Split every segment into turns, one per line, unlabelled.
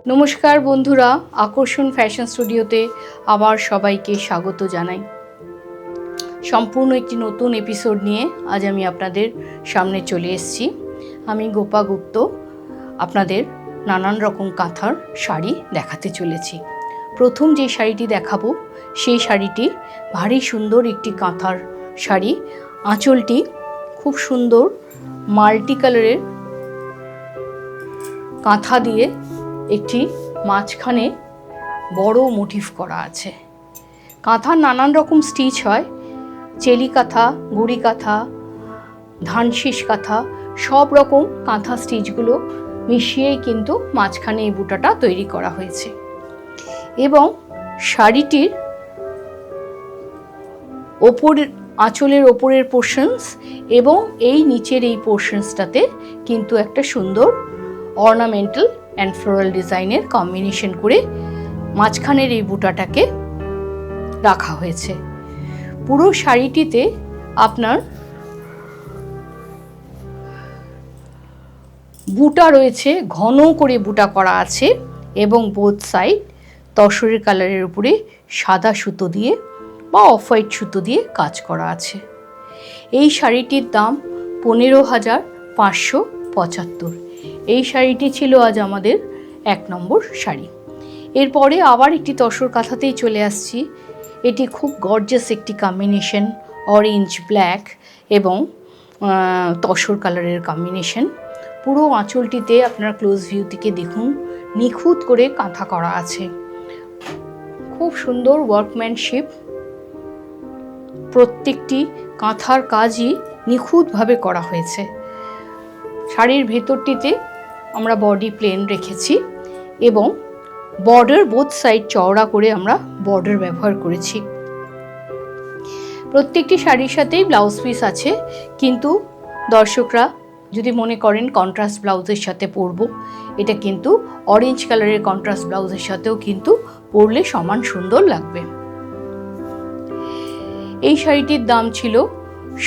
নমস্কার বন্ধুরা, আকর্ষণ ফ্যাশন স্টুডিওতে আবার সবাইকে স্বাগত জানাই। সম্পূর্ণ একটি নতুন এপিসোড নিয়ে আজ আমি আপনাদের সামনে চলে এসেছি। আমি গোপা গুপ্ত আপনাদের নানান রকম কাঁথার শাড়ি দেখাতে চলেছি। প্রথম যে শাড়িটি দেখাবো সেই শাড়িটি ভারী সুন্দর একটি কাঁথার শাড়ি। আঁচলটি খুব সুন্দর মাল্টি কালারের কাঁথা দিয়ে একটি মাঝখানে বড় মোটিভ করা আছে। কাঁথার নানান রকম স্টিচ হয়, চেলি কাঁথা, গুড়ি কাঁথা, ধানশিস কাঁথা, সব রকম কাঁথা স্টিচগুলো মিশিয়েই কিন্তু মাঝখানে এই বুটাটা তৈরি করা হয়েছে। এবং শাড়িটির আঁচলের ওপরের পোর্শনস এবং এই নিচের এই পোর্শনসটাতে কিন্তু একটা সুন্দর অর্নামেন্টাল অ্যান্ড ফ্লোরাল ডিজাইনের কম্বিনেশন করে মাঝখানের এই বুটাটাকে রাখা হয়েছে। পুরো শাড়িটিতে আপনার বুটা রয়েছে, ঘন করে বুটা করা আছে এবং বোথ সাইড তসরের কালারের উপরে সাদা সুতো দিয়ে বা অফ হোয়াইট সুতো দিয়ে কাজ করা আছে। এই শাড়িটির দাম 15,575। এই শাড়িটি ছিল আজ আমাদের 1 নম্বর শাড়ি। এরপরে আবার একটি তসর কাঁথাতেই চলে আসছি। এটি খুব গর্জাস একটি কম্বিনেশন, অরেঞ্জ, ব্ল্যাক এবং তসর কালারের কম্বিনেশন। পুরো আঁচলটিতে আপনার ক্লোজ ভিউ থেকে দেখুন নিখুঁত করে কাঁথা করা আছে। খুব সুন্দর ওয়ার্কম্যানশিপ, প্রত্যেকটি কাঁথার কাজই নিখুঁতভাবে করা হয়েছে। শাড়ির ভেতরটিতে আমরা বডি প্লেন রেখেছি এবং বর্ডার বোথ সাইড চওড়া করে আমরা বর্ডার ব্যবহার করেছি। প্রত্যেকটি শাড়ির সাথেই ব্লাউজ পিস আছে, কিন্তু দর্শকরা যদি মনে করেন কন্ট্রাস্ট ব্লাউজের সাথে পরবো, এটা কিন্তু অরেঞ্জ কালারের কন্ট্রাস্ট ব্লাউজের সাথেও কিন্তু পরলে সমান সুন্দর লাগবে। এই শাড়িটির দাম ছিল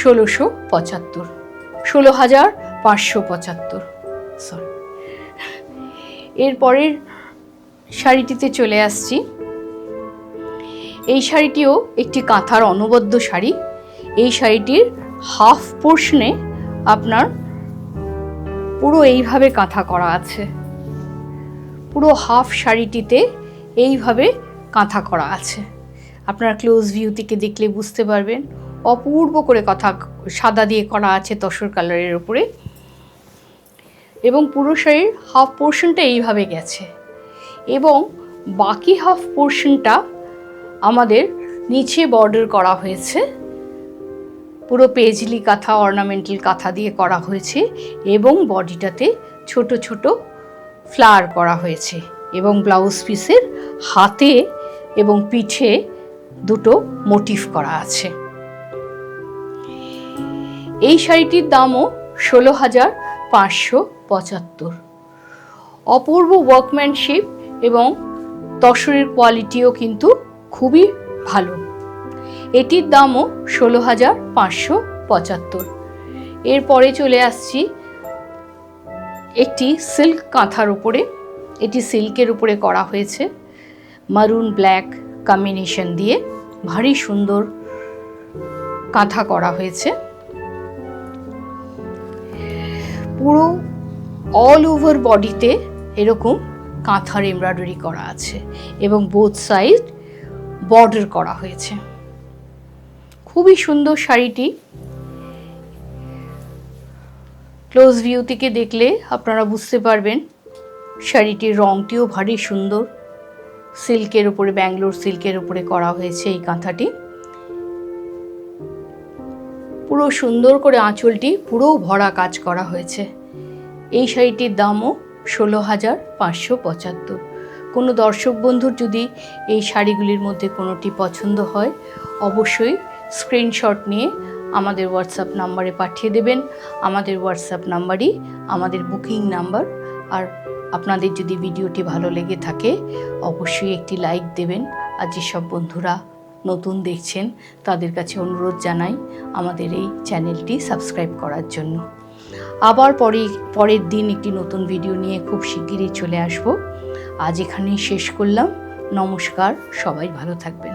16,575। সরি, এরপরের শাড়িটিতে চলে আসছি। এই শাড়িটিও একটি কাঁথার অনবদ্য শাড়ি। এই শাড়িটির হাফ পোর্শনে আপনার পুরো এইভাবে কাঁথা করা আছে। পুরো হাফ শাড়িটিতে এইভাবে কাঁথা করা আছে। আপনারা ক্লোজ ভিউ থেকে দেখলে বুঝতে পারবেন অপূর্ব করে কাঁথা সাদা দিয়ে করা আছে তসর কালারের উপরে। এবং পুরো শাড়ির হাফ পোর্শনটা এইভাবে গেছে এবং বাকি হাফ পোর্শনটা আমাদের নিচে বর্ডার করা হয়েছে। পুরো পেজলি কাঁথা, অর্নামেন্টাল কাঁথা দিয়ে করা হয়েছে এবং বডিটাতে ছোট ছোট ফ্লাওয়ার করা হয়েছে এবং ব্লাউজ পিসের হাতে এবং পিঠে দুটো মোটিভ করা আছে। এই শাড়িটির দামও 16,575। অপূর্ব ওয়ার্কম্যানশিপ এবং তসরের কোয়ালিটিও কিন্তু খুবই ভালো। এটির দামও 16,575। এরপরে চলে আসছি একটি সিল্ক কাঁথার উপরে। এটি সিল্কের উপরে করা হয়েছে, মারুন ব্ল্যাক কম্বিনেশন দিয়ে ভারী সুন্দর কাঁথা করা হয়েছে। পুরো অল ওভার বডিতে এরকম কাঁথার এমব্রয়ডারি করা আছে এবং বোথ সাইড বর্ডার করা হয়েছে। খুবই সুন্দর শাড়িটি। ক্লোজ ভিউ থেকে দেখলে আপনারা বুঝতে পারবেন শাড়িটির রংটিও ভারী সুন্দর। সিল্কের উপরে, ব্যাঙ্গালোর সিল্কের উপরে করা হয়েছে এই কাঁথাটি। পুরো সুন্দর করে আঁচলটি পুরো ভরা কাজ করা হয়েছে। এই শাড়িটির দামও 16,575। কোনো দর্শক বন্ধুর যদি এই শাড়িগুলির মধ্যে কোনোটি পছন্দ হয় অবশ্যই স্ক্রিনশট নিয়ে আমাদের হোয়াটসঅ্যাপ নাম্বারে পাঠিয়ে দেবেন। আমাদের হোয়াটসঅ্যাপ নাম্বারই আমাদের বুকিং নাম্বার। আর আপনাদের যদি ভিডিওটি ভালো লেগে থাকে অবশ্যই একটি লাইক দেবেন। আর যেসব বন্ধুরা নতুন দেখছেন তাদের কাছে অনুরোধ জানাই আমাদের এই চ্যানেলটি সাবস্ক্রাইব করার জন্য। আবার পরের দিন একটি নতুন ভিডিও নিয়ে খুব শিগগিরই চলে আসব। আজ এখানেই শেষ করলাম। নমস্কার, সবাই ভালো থাকবেন।